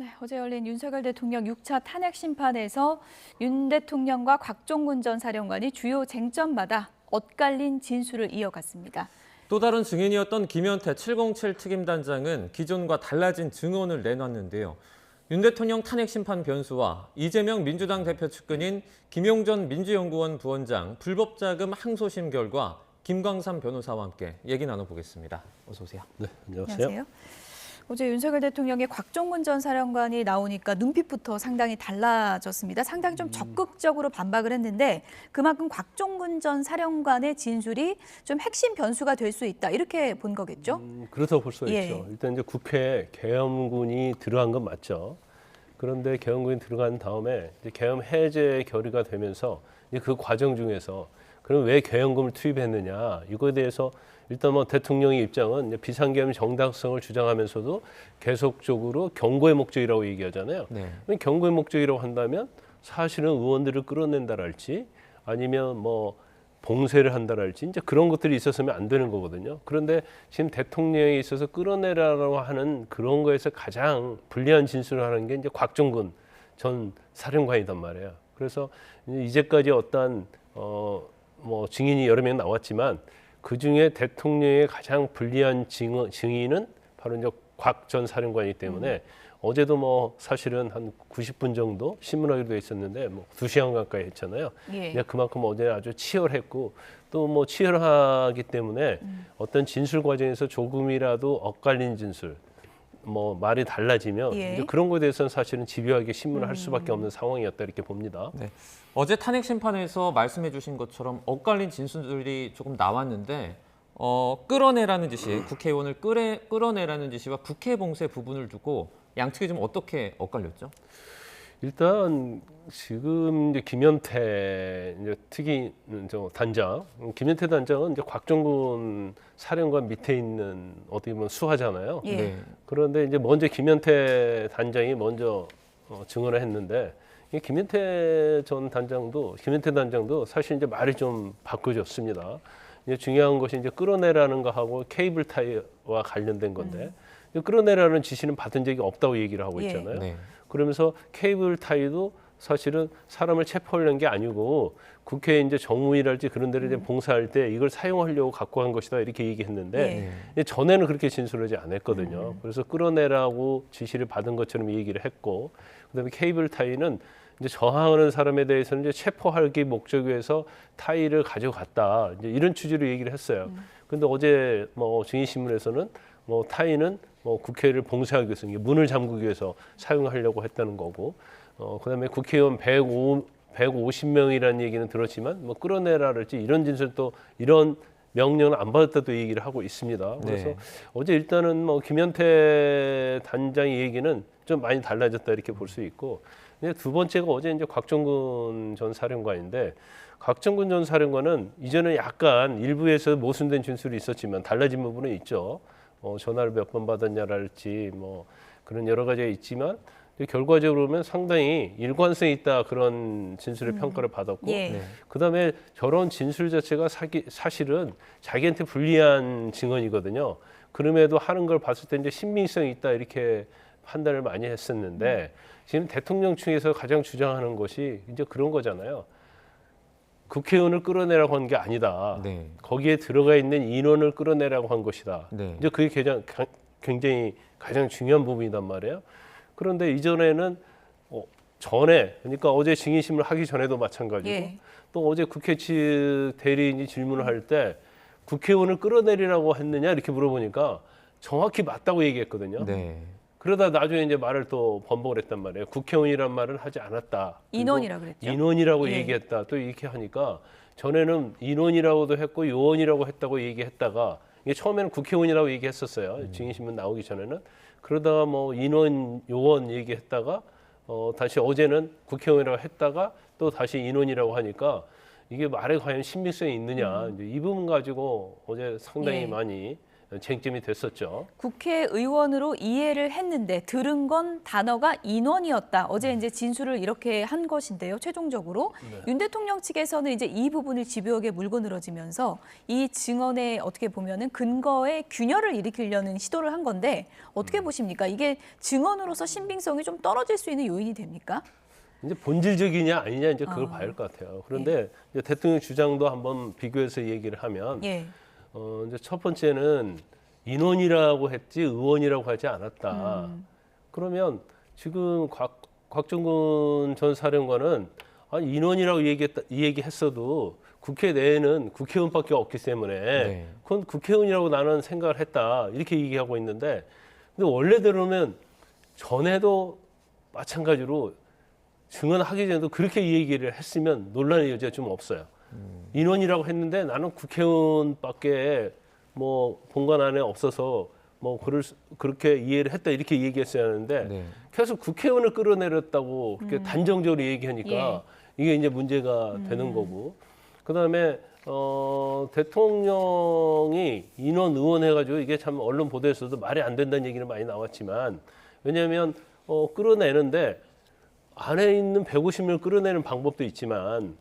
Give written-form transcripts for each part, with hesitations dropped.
네, 어제 열린 윤석열 대통령 6차 탄핵 심판에서 윤 대통령과 곽종군 전 사령관이 주요 쟁점마다 엇갈린 진술을 이어갔습니다. 또 다른 증인이었던 김현태 707 특임단장은 기존과 달라진 증언을 내놨는데요. 윤 대통령 탄핵 심판 변수와 이재명 민주당 대표 측근인 김용전 민주연구원 부원장 불법 자금 항소심 결과 김광삼 변호사와 함께 얘기 나눠보겠습니다. 어서 오세요. 네, 안녕하세요. 안녕하세요. 어제 윤석열 대통령의 곽종군 전 사령관이 나오니까 눈빛부터 상당히 달라졌습니다. 상당히 좀 적극적으로 반박을 했는데 그만큼 곽종군 전 사령관의 진술이 좀 핵심 변수가 될 수 있다. 이렇게 본 거겠죠? 그렇다고 볼 수가 예. 있죠. 일단 이제 국회에 계엄군이 들어간 건 맞죠. 그런데 계엄군이 들어간 다음에 이제 계엄 해제 결의가 되면서 이제 그 과정 중에서 그럼 왜 계엄군을 투입했느냐 이거에 대해서 일단 뭐 대통령의 입장은 이제 비상계엄 정당성을 주장하면서도 계속적으로 경고의 목적이라고 얘기하잖아요. 네. 경고의 목적이라고 한다면 사실은 의원들을 끌어낸다랄지 아니면 뭐 봉쇄를 한다랄지 이제 그런 것들이 있었으면 안 되는 거거든요. 그런데 지금 대통령에 있어서 끌어내라고 하는 그런 거에서 가장 불리한 진술을 하는 게 이제 곽종군 전 사령관이단 말이에요. 그래서 이제까지 어떤 뭐 증인이 여러 명 나왔지만 그 중에 대통령의 가장 불리한 증인은 바로 이제 곽 전 사령관이기 때문에 어제도 뭐 사실은 한 90분 정도 신문하기로 돼 있었는데 뭐 2시간 가까이 했잖아요. 예. 그만큼 어제 아주 치열했고 또 뭐 치열하기 때문에 어떤 진술 과정에서 조금이라도 엇갈린 진술, 뭐 말이 달라지면 예. 이제 그런 거에 대해서는 사실은 집요하게 신문을 할 수밖에 없는 상황이었다 이렇게 봅니다. 네. 어제 탄핵 심판에서 말씀해 주신 것처럼 엇갈린 진술들이 조금 나왔는데 끌어내라는 지시, 국회의원을 끌어내라는 지시와 국회 봉쇄 부분을 두고 양측이 좀 어떻게 엇갈렸죠? 일단 지금 이제 김현태 이제 특임 단장, 김현태 단장은 이제 곽종군 사령관 밑에 있는 어떻게 보면 수하잖아요. 예. 네. 그런데 이제 먼저 김현태 단장이 먼저 증언을 했는데 이 김현태 단장도 사실 이제 말이 좀 바꿔줬습니다. 이제 중요한 것이 이제 끌어내라는 거하고 케이블 타이와 관련된 건데 끌어내라는 지시는 받은 적이 없다고 얘기를 하고 있잖아요. 네. 그러면서 케이블 타이도 사실은 사람을 체포하려는 게 아니고 국회 이제 정무위랄지 그런 데를 이제 봉사할 때 이걸 사용하려고 갖고 간 것이다 이렇게 얘기했는데 전에는 그렇게 진술하지 않았거든요. 그래서 끌어내라고 지시를 받은 것처럼 얘기를 했고 그다음에 케이블 타이는 이제 저항하는 사람에 대해서는 이제 체포하기 목적에서 타이를 가져갔다 이제 이런 취지로 얘기를 했어요. 그런데 어제 뭐 증인신문에서는 뭐 타이는 뭐 국회를 봉쇄하기 위해서 문을 잠그기 위해서 사용하려고 했다는 거고, 그다음에 국회의원 150명이라는 얘기는 들었지만 뭐 끌어내라랄지 이런 진술 또 이런 명령을 안 받았다도 얘기를 하고 있습니다. 그래서 네. 어제 일단은 뭐 김현태 단장의 얘기는 좀 많이 달라졌다 이렇게 볼 수 있고, 근데 두 번째가 어제 이제 곽종군 전 사령관인데. 곽종군 전 사령관은 이전에 약간 일부에서 모순된 진술이 있었지만 달라진 부분은 있죠. 전화를 몇 번 받았냐랄지 뭐 그런 여러 가지가 있지만 결과적으로 보면 상당히 일관성 있다 그런 진술의 평가를 받았고 예. 네. 그다음에 저런 진술 자체가 사실은 자기한테 불리한 증언이거든요. 그럼에도 하는 걸 봤을 때 이제 신빙성이 있다 이렇게 판단을 많이 했었는데 지금 대통령 측에서 가장 주장하는 것이 이제 그런 거잖아요. 국회의원을 끌어내라고 한 게 아니다. 네. 거기에 들어가 있는 인원을 끌어내라고 한 것이다. 네. 이제 그게 굉장히 가장 중요한 부분이단 말이에요. 그런데 이전에는 전에 그러니까 어제 증인신문을 하기 전에도 마찬가지고 예. 또 어제 국회 측 대리인이 질문을 할 때 국회의원을 끌어내리라고 했느냐 이렇게 물어보니까 정확히 맞다고 얘기했거든요. 네. 그러다 나중에 이제 말을 또 번복을 했단 말이에요. 국회의원이란 말은 하지 않았다. 그리고 인원이라 그랬죠. 인원이라고 예. 얘기했다. 또 이렇게 하니까 전에는 인원이라고도 했고 요원이라고 했다고 얘기했다가 이게 처음에는 국회의원이라고 얘기했었어요. 증인신문 나오기 전에는. 그러다가 뭐 인원, 요원 얘기했다가 다시 어제는 국회의원이라고 했다가 또 다시 인원이라고 하니까 이게 말에 과연 신빙성이 있느냐. 이제 이 부분 가지고 어제 상당히 예. 많이 쟁점이 됐었죠. 국회의원으로 이해를 했는데 들은 건 단어가 인원이었다. 어제 이제 진술을 이렇게 한 것인데요. 최종적으로 윤 대통령 측에서는 이제 이 부분을 집요하게 물고 늘어지면서 이 증언에 어떻게 보면은 근거에 균열을 일으키려는 시도를 한 건데 어떻게 보십니까? 이게 증언으로서 신빙성이 좀 떨어질 수 있는 요인이 됩니까? 이제 본질적이냐 아니냐 이제 그걸 봐야 할 것 같아요. 그런데 이제 대통령 주장도 한번 비교해서 얘기를 하면 예. 이제 첫 번째는 인원이라고 했지 의원이라고 하지 않았다. 그러면 지금 곽종근 전 사령관은 인원이라고 얘기했어도 국회 내에는 국회의원밖에 없기 때문에 네. 그건 국회의원이라고 나는 생각을 했다. 이렇게 얘기하고 있는데 근데 원래대로는 전에도 마찬가지로 증언하기 전에도 그렇게 그렇게 했으면 논란의 여지가 좀 없어요. 인원이라고 했는데 나는 국회의원밖에 뭐 본관 안에 없어서 뭐 그렇게 이해를 했다 이렇게 얘기했어야 하는데 네. 계속 국회의원을 끌어내렸다고 그렇게 단정적으로 얘기하니까 이게 이제 문제가 되는 거고 그다음에 대통령이 인원 의원 해가지고 이게 참 언론 보도에서도 말이 안 된다는 얘기는 많이 나왔지만 왜냐하면 끌어내는데 안에 있는 150명을 끌어내는 방법도 있지만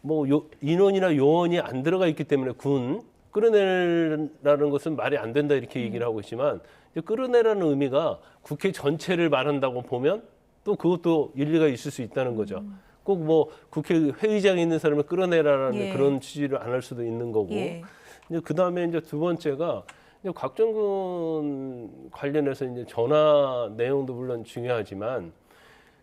뭐 인원이나 요원이 안 들어가 있기 때문에 군 끌어내라는 것은 말이 안 된다 이렇게 얘기를 하고 있지만 이제 끌어내라는 의미가 국회 전체를 말한다고 보면 또 그것도 일리가 있을 수 있다는 거죠. 꼭 뭐 국회 회의장에 있는 사람을 끌어내라라는 그런 취지를 안 할 수도 있는 거고. 이제 그 다음에 이제 두 번째가 이제 곽정근 관련해서 이제 전화 내용도 물론 중요하지만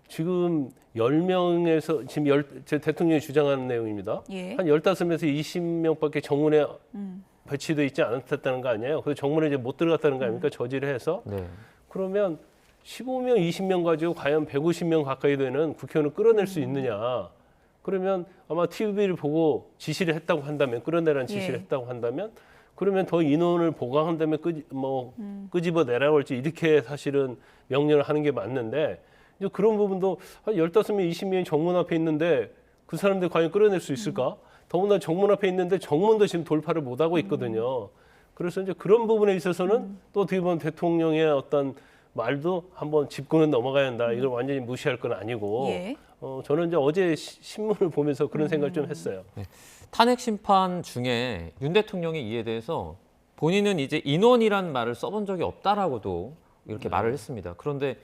지금 10명에서 지금 제 대통령이 주장하는 내용입니다. 한 15명에서 20명밖에 정문에 배치돼 있지 않았다는 거 아니에요. 그래서 정문에 이제 못 들어갔다는 거 아닙니까? 저지를 해서. 네. 그러면 15명, 20명 가지고 과연 150명 가까이 되는 국회의원을 끌어낼 수 있느냐. 그러면 아마 TV를 보고 지시를 했다고 한다면 끌어내라는 지시를 했다고 한다면 그러면 더 인원을 보강한 다음에 끄집어내라고 할지 이렇게 사실은 명령을 하는 게 맞는데 이제 그런 부분도 한 15명, 20명이 정문 앞에 있는데 그 사람들 과연 끌어낼 수 있을까? 더구나 정문 앞에 있는데 정문도 지금 돌파를 못 하고 있거든요. 그래서 이제 그런 부분에 있어서는 또 어떻게 보면 대통령의 어떤 말도 한번 짚고는 넘어가야 한다. 이걸 완전히 무시할 건 아니고 저는 이제 어제 신문을 보면서 그런 생각을 좀 했어요. 네. 탄핵 심판 중에 윤 대통령이 이에 대해서 본인은 이제 인원이란 말을 써본 적이 없다라고도 이렇게 말을 했습니다. 그런데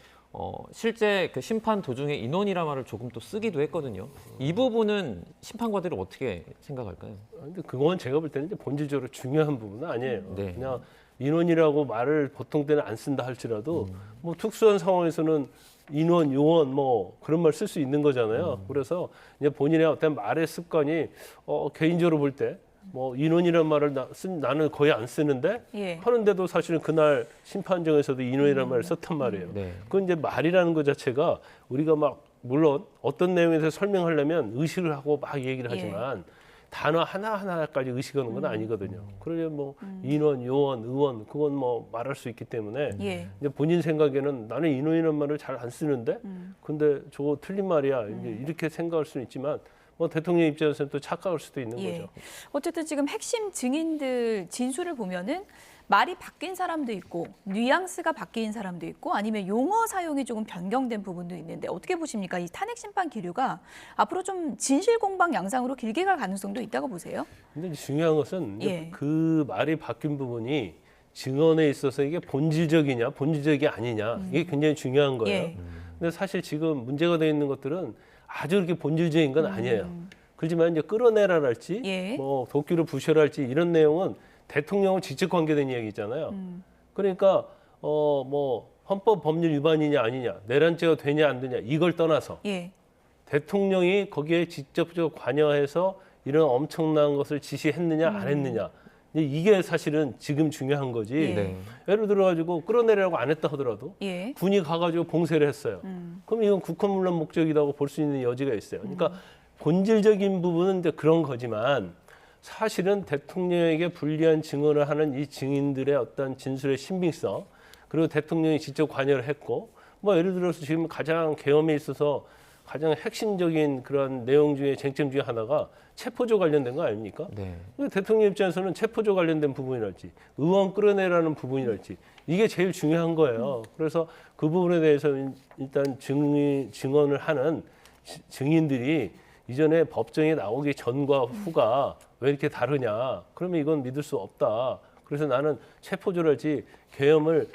실제 그 심판 도중에 인원이란 말을 조금 또 쓰기도 했거든요. 이 부분은 심판관들이 어떻게 생각할까요? 근데 그건 제가 볼 때는 이제 본질적으로 중요한 부분은 아니에요. 네. 그냥 인원이라고 말을 보통 때는 안 쓴다 할지라도 뭐 특수한 상황에서는 인원, 요원 뭐 그런 말 쓸 수 있는 거잖아요. 그래서 이제 본인의 어떤 말의 습관이 개인적으로 볼 때 뭐 인원이라는 말을 나는 거의 안 쓰는데 하는데도 사실은 그날 심판정에서도 인원이라는 말을 썼단 말이에요. 네. 그건 이제 말이라는 것 자체가 우리가 막 물론 어떤 내용에 대해서 설명하려면 의식을 하고 막 얘기를 하지만 단어 하나하나까지 의식하는 건 아니거든요. 그러면 뭐 인원, 요원, 의원 그건 뭐 말할 수 있기 때문에 이제 본인 생각에는 나는 인원이라는 말을 잘 안 쓰는데 근데 저거 틀린 말이야. 이제 이렇게 생각할 수는 있지만 뭐 대통령 입장에서는 또 착각할 수도 있는 거죠. 어쨌든 지금 핵심 증인들 진술을 보면은 말이 바뀐 사람도 있고 뉘앙스가 바뀐 사람도 있고 아니면 용어 사용이 조금 변경된 부분도 있는데 어떻게 보십니까? 이 탄핵 심판 기류가 앞으로 좀 진실 공방 양상으로 길게 갈 가능성도 있다고 보세요? 근데 중요한 것은 이제 그 말이 바뀐 부분이 증언에 있어서 이게 본질적이냐 본질적이 아니냐 이게 굉장히 중요한 거예요. 근데 사실 지금 문제가 되어 있는 것들은 아주 그렇게 본질적인 건 아니에요. 그렇지만 이제 끌어내라랄지 뭐 도끼로 부셔랄지 이런 내용은 대통령과 직접 관계된 이야기잖아요. 그러니까 뭐 헌법 법률 위반이냐 아니냐 내란죄가 되냐 안 되냐 이걸 떠나서 대통령이 거기에 직접적으로 관여해서 이런 엄청난 것을 지시했느냐 안 했느냐 이게 사실은 지금 중요한 거지. 예를 들어가지고 끌어내려고 안 했다 하더라도 군이 가가지고 봉쇄를 했어요. 그럼 이건 국헌문란 목적이라고 볼 수 있는 여지가 있어요. 그러니까 본질적인 부분은 이제 그런 거지만 사실은 대통령에게 불리한 증언을 하는 이 증인들의 어떤 진술의 신빙성 그리고 대통령이 직접 관여를 했고 뭐 예를 들어서 지금 가장 계엄에 있어서 가장 핵심적인 그런 내용 중에 쟁점 중에 하나가 체포조 관련된 거 아닙니까? 네. 대통령 입장에서는 체포조 관련된 부분이랄지 의원 끌어내라는 부분이랄지 이게 제일 중요한 거예요. 그래서 그 부분에 대해서 일단 증언을 하는 증인들이 이전에 법정에 나오기 전과 후가 왜 이렇게 다르냐? 그러면 이건 믿을 수 없다. 그래서 나는 체포조랄지 계엄을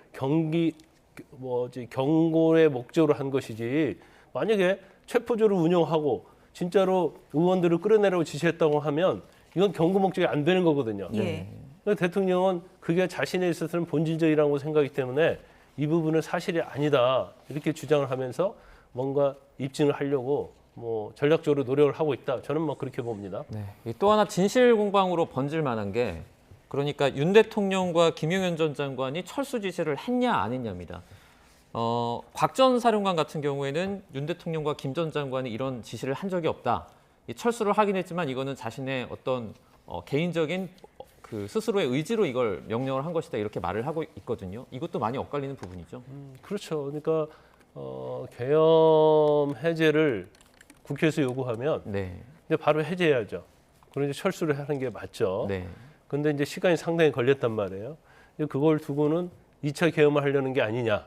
경고의 목적으로 한 것이지 만약에 체포조를 운영하고 진짜로 의원들을 끌어내라고 지시했다고 하면 이건 경고 목적이 안 되는 거거든요. 예. 그러니까 대통령은 그게 자신에 있어서는 본질적이라고 생각하기 때문에 이 부분은 사실이 아니다 이렇게 주장을 하면서 뭔가 입증을 하려고 뭐 전략적으로 노력을 하고 있다. 저는 뭐 그렇게 봅니다. 네. 또 하나 진실 공방으로 번질 만한 게 그러니까 윤 대통령과 김용현 전 장관이 철수 지시를 했냐 안 했냐입니다. 곽 전 사령관 같은 경우에는 윤 대통령과 김 전 장관이 이런 지시를 한 적이 없다. 이 철수를 하긴 했지만 이거는 자신의 어떤 개인적인 그 스스로의 의지로 이걸 명령을 한 것이다 이렇게 말을 하고 있거든요. 이것도 많이 엇갈리는 부분이죠. 그렇죠. 그러니까 계엄 해제를 국회에서 요구하면 네. 이제 바로 해제해야죠. 그럼 이제 철수를 하는 게 맞죠. 네. 근데 이제 시간이 상당히 걸렸단 말이에요. 그걸 두고는 2차 계엄을 하려는 게 아니냐.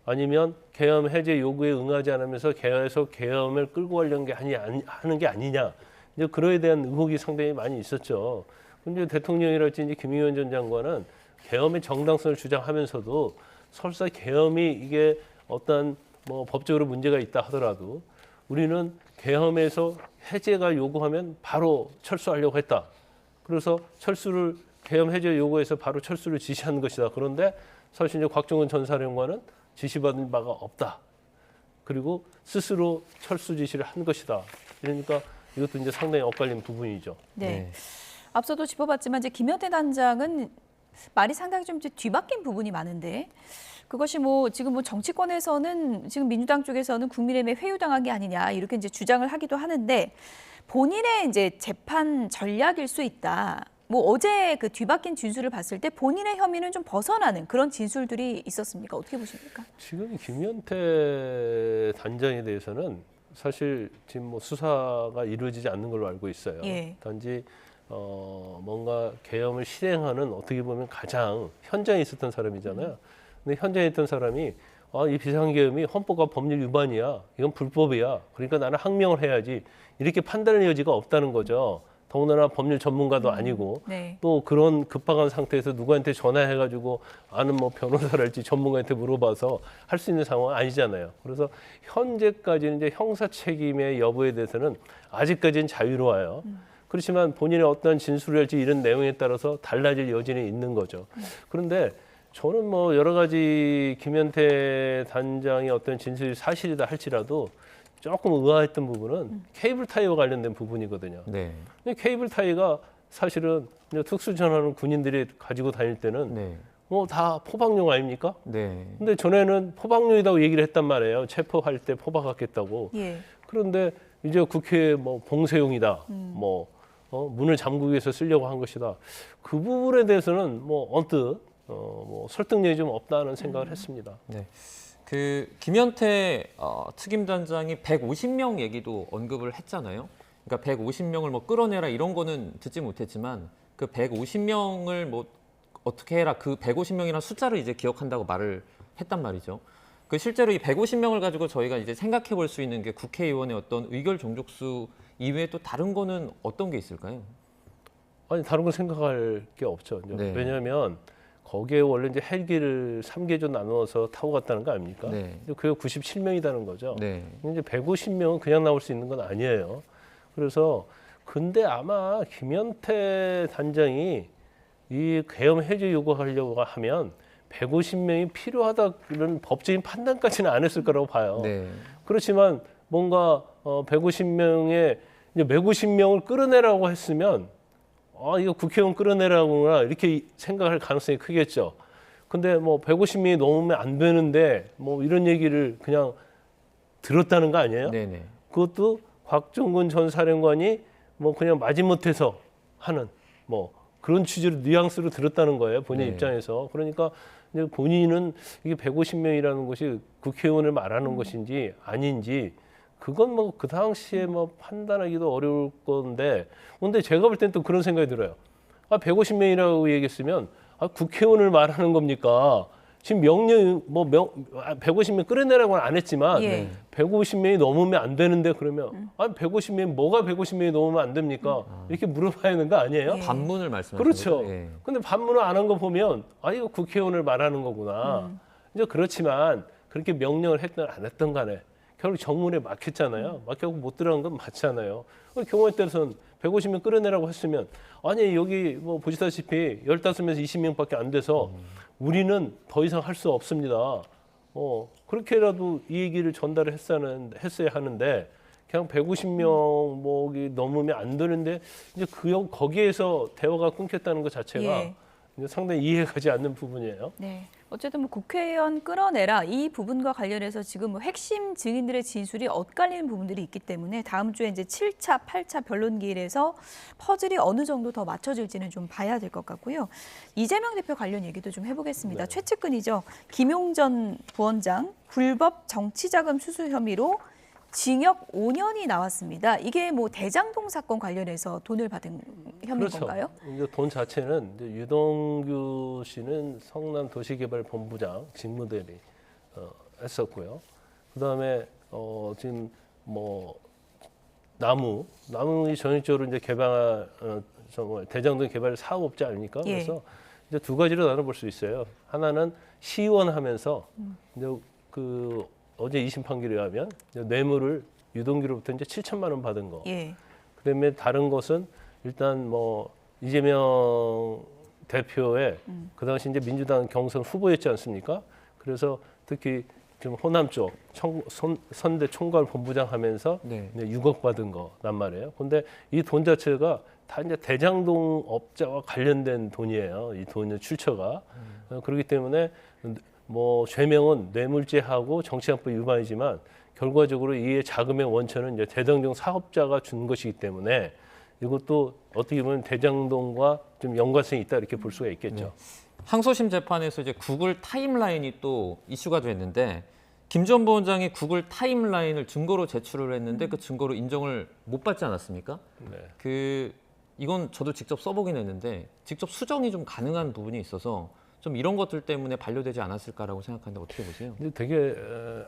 아니면 계엄 해제 요구에 응하지 않으면서 계속 계엄을 끌고 가려는 게 하는 게 아니냐. 이제 그거에 대한 의혹이 상당히 많이 있었죠. 근데 대통령이랄지 이제 김용현 전 장관은 계엄의 정당성을 주장하면서도 설사 계엄이 이게 어떤 뭐 법적으로 문제가 있다 하더라도 우리는 계엄에서 해제가 요구하면 바로 철수하려고 했다. 그래서 계엄 해제 요구해서 바로 철수를 지시한 것이다. 그런데 사실 이제 곽종원 전 사령관은 지시받은 바가 없다. 그리고 스스로 철수 지시를 한 것이다. 그러니까 이것도 이제 상당히 엇갈린 부분이죠. 네. 네. 앞서도 짚어봤지만 이제 김현태 단장은 말이 상당히 좀 이제 뒤바뀐 부분이 많은데 그것이 뭐 지금 뭐 정치권에서는 지금 민주당 쪽에서는 국민의힘에 회유당한 게 아니냐 이렇게 이제 주장을 하기도 하는데 본인의 이제 재판 전략일 수 있다. 뭐 어제 그 뒤바뀐 진술을 봤을 때 본인의 혐의는 좀 벗어나는 그런 진술들이 있었습니까? 어떻게 보십니까? 지금 김현태 단장에 대해서는 사실 지금 뭐 수사가 이루어지지 않는 걸로 알고 있어요. 예. 단지 뭔가 계엄을 실행하는 어떻게 보면 가장 현장에 있었던 사람이잖아요. 근데 현장에 있던 사람이 이 비상계엄이 헌법과 법률 위반이야. 이건 불법이야. 그러니까 나는 항명을 해야지. 이렇게 판단할 여지가 없다는 거죠. 더군다나 법률 전문가도 아니고 네. 또 그런 급박한 상태에서 누구한테 전화해가지고 아는 뭐 변호사랄지 전문가한테 물어봐서 할 수 있는 상황은 아니잖아요. 그래서 현재까지는 이제 형사 책임의 여부에 대해서는 아직까지는 자유로워요. 그렇지만 본인의 어떤 진술을할지 이런 내용에 따라서 달라질 여지는 있는 거죠. 그런데 저는 뭐 여러 가지 김현태 단장의 어떤 진술이 사실이다 할지라도 조금 의아했던 부분은 케이블 타이와 관련된 부분이거든요. 네. 근데 케이블 타이가 사실은 특수전하는 군인들이 가지고 다닐 때는 네. 뭐 다 포박용 아닙니까? 네. 근데 전에는 포박용이라고 얘기를 했단 말이에요. 체포할 때 포박했겠다고. 예. 그런데 이제 국회에 뭐 봉쇄용이다. 뭐 문을 잠그기 위해서 쓰려고 한 것이다. 그 부분에 대해서는 뭐 언뜻 뭐 설득력이 좀 없다는 생각을 했습니다. 네. 그 김현태 특임단장이 150명 얘기도 언급을 했잖아요. 그러니까 150명을 뭐 끌어내라 이런 거는 듣지 못했지만 그 150명을 뭐 어떻게 해라 그 150명이라는 숫자를 이제 기억한다고 말을 했단 말이죠. 그 실제로 이 150명을 가지고 저희가 이제 생각해 볼 수 있는 게 국회의원의 어떤 의결 종족수 이외에 또 다른 거는 어떤 게 있을까요? 아니 다른 걸 생각할 게 없죠. 네. 왜냐하면 거기에 원래 이제 헬기를 3개조 나누어서 타고 갔다는 거 아닙니까? 네. 그게 97명이라는 거죠. 네. 이제 150명은 그냥 나올 수 있는 건 아니에요. 그래서 근데 아마 김현태 단장이 이 계엄 해제 요구하려고 하면 150명이 필요하다는 법적인 판단까지는 안 했을 거라고 봐요. 네. 그렇지만 뭔가 150명의 이제 150명을 끌어내라고 했으면 이거 국회의원 끌어내라구나 이렇게 생각할 가능성이 크겠죠. 근데 뭐 150명이 넘으면 안 되는데 뭐 이런 얘기를 그냥 들었다는 거 아니에요? 네네. 그것도 곽종근 전 사령관이 뭐 그냥 마지못해서 하는 뭐 그런 취지로 뉘앙스로 들었다는 거예요. 본인 네. 입장에서. 그러니까 이제 본인은 이게 150명이라는 것이 국회의원을 말하는 것인지 아닌지 그건 뭐 그 당시에 뭐 판단하기도 어려울 건데, 근데 제가 볼 땐 또 그런 생각이 들어요. 150명이라고 얘기했으면 국회의원을 말하는 겁니까? 지금 명령 150명 끌어내라고는 안 했지만 예. 150명이 넘으면 안 되는데 그러면 150명 뭐가 150명이 넘으면 안 됩니까? 이렇게 물어봐야 하는 거 아니에요? 예. 반문을 말씀하시는 그렇죠. 거죠? 예. 근데 반문을 안 한 거 보면 이거 국회의원을 말하는 거구나. 이제 그렇지만 그렇게 명령을 했든 안 했든 간에 결국 정문에 막혔잖아요. 막혀서 못 들어간 건 맞잖아요. 경우에 따라서는 150명 끌어내라고 했으면 아니 여기 뭐 보시다시피 15명에서 20명밖에 안 돼서 우리는 더 이상 할 수 없습니다. 그렇게라도 이 얘기를 전달을 했어야 하는데 그냥 150명 뭐기 넘으면 안 되는데 이제 거기에서 대화가 끊겼다는 것 자체가 예. 이제 상당히 이해가지 않는 부분이에요. 네. 어쨌든 뭐 국회의원 끌어내라 이 부분과 관련해서 지금 뭐 핵심 증인들의 진술이 엇갈리는 부분들이 있기 때문에 다음 주에 이제 7차, 8차 변론기일에서 퍼즐이 어느 정도 더 맞춰질지는 좀 봐야 될 것 같고요. 이재명 대표 관련 얘기도 좀 해보겠습니다. 네. 최측근이죠. 김용전 부원장 불법 정치자금 수수 혐의로 징역 5년이 나왔습니다. 이게 뭐 대장동 사건 관련해서 돈을 받은 혐의인 그렇죠. 건가요? 이제 돈 자체는 이제 유동규 씨는 성남도시개발본부장 직무대리 했었고요. 그다음에 지금 뭐 나무이 전형적으로 이제 개발 정말 대장동 개발 사업업자 아닙니까? 예. 그래서 이제 두 가지로 나눠볼 수 있어요. 하나는 시의원하면서 이제 그 어제 2심 판결에 의하면 뇌물을 유동규로부터 이제 7천만 원 받은 거. 예. 그다음에 다른 것은 일단 뭐 이재명 대표의 그 당시 이제 민주당 경선 후보였지 않습니까? 그래서 특히 좀 호남 쪽 선대 총괄 본부장 하면서 네. 6억 받은 거란 말이에요. 근데 이 돈 자체가 다 이제 대장동 업자와 관련된 돈이에요. 이 돈의 출처가. 그렇기 때문에 뭐 죄명은 뇌물죄하고 정치자금법 위반이지만 결과적으로 이의 자금의 원천은 이제 대장동 사업자가 준 것이기 때문에 이것도 어떻게 보면 대장동과 좀 연관성이 있다 이렇게 볼 수가 있겠죠. 항소심 재판에서 이제 구글 타임라인이 또 이슈가 됐는데 김 전 부원장이 구글 타임라인을 증거로 제출을 했는데 그 증거로 인정을 못 받지 않았습니까? 네. 이건 저도 직접 써보긴 했는데 직접 수정이 좀 가능한 부분이 있어서 좀 이런 것들 때문에 반려되지 않았을까라고 생각하는데 어떻게 보세요? 근데 되게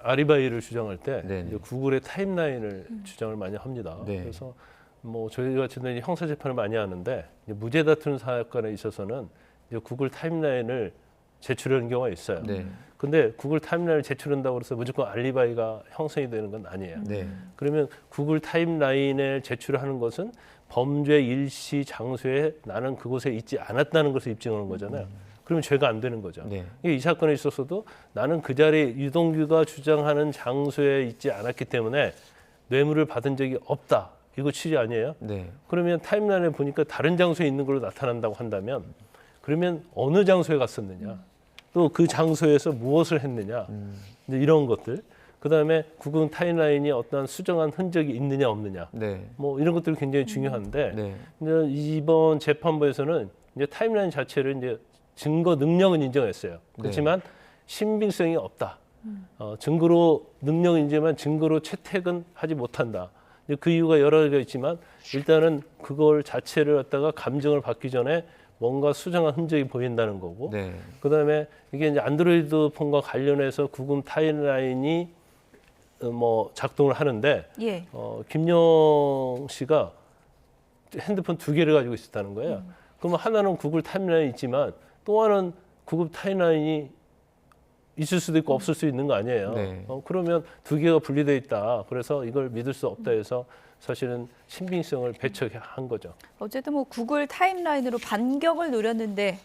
아리바이를 주장할 때 네네. 이제 구글의 타임라인을 주장을 많이 합니다. 네. 그래서 뭐 저희 같은 경우는 형사 재판을 많이 하는데 이제 무죄 다투는 사건에 있어서는 이제 구글 타임라인을 제출하는 경우가 있어요. 네. 근데 구글 타임라인을 제출한다고 해서 무조건 알리바이가 형성이 되는 건 아니에요. 네. 그러면 구글 타임라인을 제출하는 것은 범죄 일시 장소에 나는 그곳에 있지 않았다는 것을 입증하는 거잖아요. 그러면 죄가 안 되는 거죠. 네. 이 사건에 있어서도 나는 그 자리에 유동규가 주장하는 장소에 있지 않았기 때문에 뇌물을 받은 적이 없다. 이거 취지 아니에요? 네. 그러면 타임라인에 보니까 다른 장소에 있는 걸로 나타난다고 한다면 그러면 어느 장소에 갔었느냐? 또 그 장소에서 무엇을 했느냐? 이제 이런 것들. 그다음에 구글 타임라인이 어떠한 수정한 흔적이 있느냐 없느냐? 네. 뭐 이런 것들이 굉장히 중요한데 네. 이제 이번 재판부에서는 이제 타임라인 자체를 이제 증거 능력은 인정했어요. 그렇지만 신빙성이 없다. 증거로 능력은 인정하지만 증거로 채택은 하지 못한다. 이제 그 이유가 여러 가지가 있지만 일단은 그걸 자체를 갖다가 감정을 받기 전에 뭔가 수정한 흔적이 보인다는 거고. 네. 그다음에 이게 이제 안드로이드 폰과 관련해서 구글 타임라인이 뭐 작동을 하는데 예. 김영 씨가 핸드폰 2개를 가지고 있었다는 거예요. 그러면 하나는 구글 타임라인이 있지만 또 하나는 구글 타임라인이 있을 수도 있고 없을 수 있는 거 아니에요. 네. 그러면 2개가 분리되어 있다. 그래서 이걸 믿을 수 없다 해서 사실은 신빙성을 배척한 거죠. 어쨌든 뭐 구글 타임라인으로 반격을 노렸는데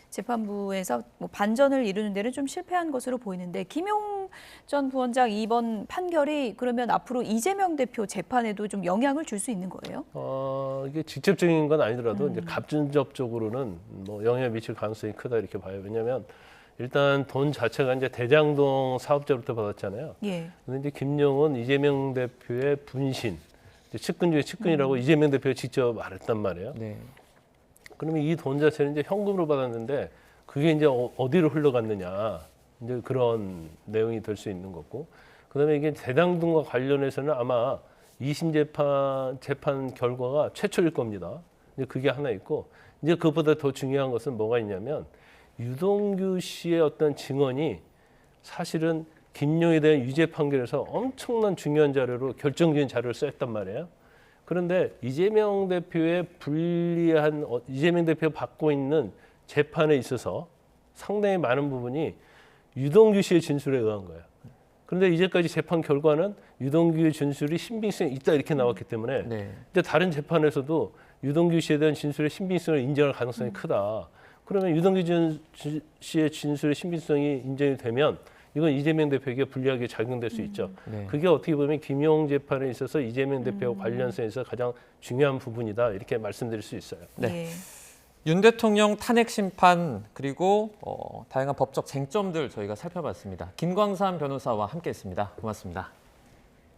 재판부에서 뭐 반전을 이루는 데는 좀 실패한 것으로 보이는데 김용 전 부원장 이번 판결이 그러면 앞으로 이재명 대표 재판에도 좀 영향을 줄 수 있는 거예요? 이게 직접적인 건 아니더라도 이제 갑준접적으로는 뭐 영향을 미칠 가능성이 크다 이렇게 봐요. 왜냐하면 일단 돈 자체가 이제 대장동 사업자로부터 받았잖아요. 예. 근데 이제 김용은 이재명 대표의 분신, 이제 측근 중에 측근이라고 이재명 대표가 직접 말했단 말이에요. 네. 그러면 이 돈 자체는 이제 현금으로 받았는데 그게 이제 어디로 흘러갔느냐. 이제 그런 내용이 될 수 있는 거고, 그다음에 이게 대장동과 관련해서는 아마 2심 재판 결과가 최초일 겁니다. 이제 그게 하나 있고, 이제 그보다 더 중요한 것은 뭐가 있냐면 유동규 씨의 어떤 증언이 사실은 김용에 대한 유죄 판결에서 엄청난 중요한 자료로 결정적인 자료를 썼단 말이에요. 그런데 이재명 대표의 불리한 이재명 대표가 받고 있는 재판에 있어서 상당히 많은 부분이 유동규 씨의 진술에 의한 거예요. 그런데 이제까지 재판 결과는 유동규의 진술이 신빙성이 있다 이렇게 나왔기 때문에 네. 근데 다른 재판에서도 유동규 씨에 대한 진술의 신빙성을 인정할 가능성이 크다. 그러면 유동규 씨의 진술의 신빙성이 인정이 되면 이건 이재명 대표에게 불리하게 작용될 수 있죠. 네. 그게 어떻게 보면 김용 재판에 있어서 이재명 대표와 관련성에서 가장 중요한 부분이다 이렇게 말씀드릴 수 있어요. 네. 네. 윤 대통령 탄핵 심판 그리고 다양한 법적 쟁점들 저희가 살펴봤습니다. 김광삼 변호사와 함께했습니다. 고맙습니다.